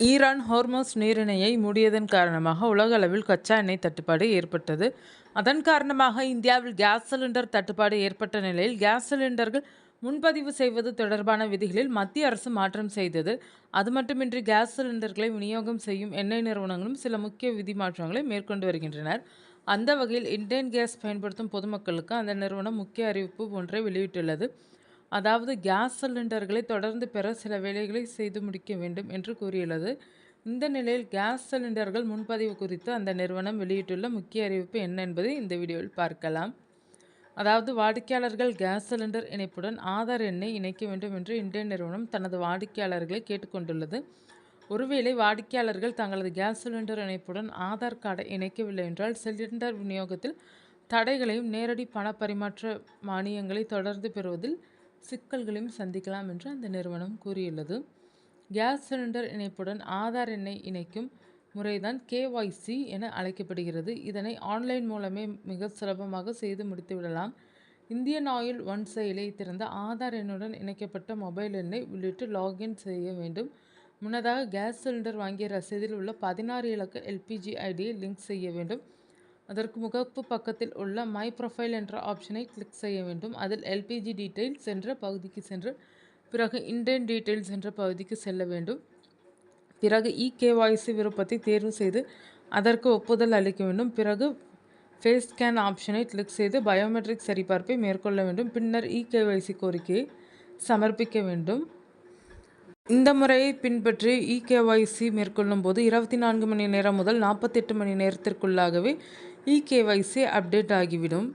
Iran Hormuz நீரிணையை மூடியதன் காரணமாக உலக அளவில் கச்சா எண்ணெய் தட்டுப்பாடு ஏற்பட்டது. அதன் காரணமாக இந்தியாவில் கேஸ் சிலிண்டர் தட்டுப்பாடு ஏற்பட்ட நிலையில் கேஸ் சிலிண்டர்கள் முன்பதிவு செய்வது தொடர்பான விதிகளில் மத்திய அரசு மாற்றம் செய்தது. அது மட்டுமின்றி கேஸ் சிலிண்டர்களை விநியோகம் செய்யும் எண்ணெய் நிறுவனங்களும் சில முக்கிய விதி மாற்றங்களை மேற்கொண்டு வருகின்றனர். அந்த வகையில் இண்டேன் கேஸ் பயன்படுத்தும் பொதுமக்களுக்கு அந்த நிறுவனம் முக்கிய அறிவிப்பு ஒன்றை வெளியிட்டுள்ளது. அதாவது கேஸ் சிலிண்டர்களை தொடர்ந்து பெற சில வேலைகளை செய்து முடிக்க வேண்டும் என்று கூறியுள்ளது. இந்த நிலையில் கேஸ் சிலிண்டர்கள் முன்பதிவு குறித்து அந்த நிறுவனம் வெளியிட்டுள்ள முக்கிய அறிவிப்பு என்ன என்பதை இந்த வீடியோவில் பார்க்கலாம். அதாவது வாடிக்கையாளர்கள் கேஸ் சிலிண்டர் இணைப்புடன் ஆதார் எண்ணை இணைக்க வேண்டும் என்று இண்டேன் நிறுவனம் தனது வாடிக்கையாளர்களை கேட்டுக்கொண்டுள்ளது. ஒருவேளை வாடிக்கையாளர்கள் தங்களது கேஸ் சிலிண்டர் இணைப்புடன் ஆதார் கார்டை இணைக்கவில்லை என்றால் சிலிண்டர் விநியோகத்தில் தடைகளையும் நேரடி பண பரிமாற்ற மானியங்களை தொடர்ந்து பெறுவதில் சிக்கல்களையும் சந்திக்கலாம் என்று அந்த நிறுவனம் கூறியுள்ளது. கேஸ் சிலிண்டர் இணைப்புடன் ஆதார் எண்ணை இணைக்கும் முறைதான் KYC என அழைக்கப்படுகிறது. இதனை ஆன்லைன் மூலமே மிக சுலபமாக செய்து முடித்துவிடலாம். இந்தியன் ஆயில் ஒன் செயலியை திறந்த ஆதார் எண்ணுடன் இணைக்கப்பட்ட மொபைல் எண்ணை உள்ளிட்டு லாகின் செய்ய வேண்டும். முன்னதாக கேஸ் சிலிண்டர் வாங்கிய ரசீதில் உள்ள 16 இலக்க LPG ஐடியை லிங்க் செய்ய வேண்டும். அதற்கு முகப்பு பக்கத்தில் உள்ள மை ப்ரொஃபைல் என்ற ஆப்ஷனை கிளிக் செய்ய வேண்டும். அதில் LPG டீட்டெயில்ஸ் என்ற பகுதிக்கு சென்று பிறகு இண்டேன் டீட்டெயில்ஸ் என்ற பகுதிக்கு செல்ல வேண்டும். பிறகு KYC விருப்பத்தை தேர்வு செய்து அதற்கு ஒப்புதல் அளிக்க வேண்டும். பிறகு ஃபேஸ் ஸ்கேன் ஆப்ஷனை கிளிக் செய்து பயோமெட்ரிக் சரிபார்ப்பை மேற்கொள்ள வேண்டும். பின்னர் KYC கோரிக்கையை சமர்ப்பிக்க வேண்டும். இந்த முறையை பின்பற்றி KYC மேற்கொள்ளும் போது 24 மணி நேரம் முதல் 48 மணி நேரத்திற்குள்ளாகவே KYC அப்டேட் ஆகிவிடும்.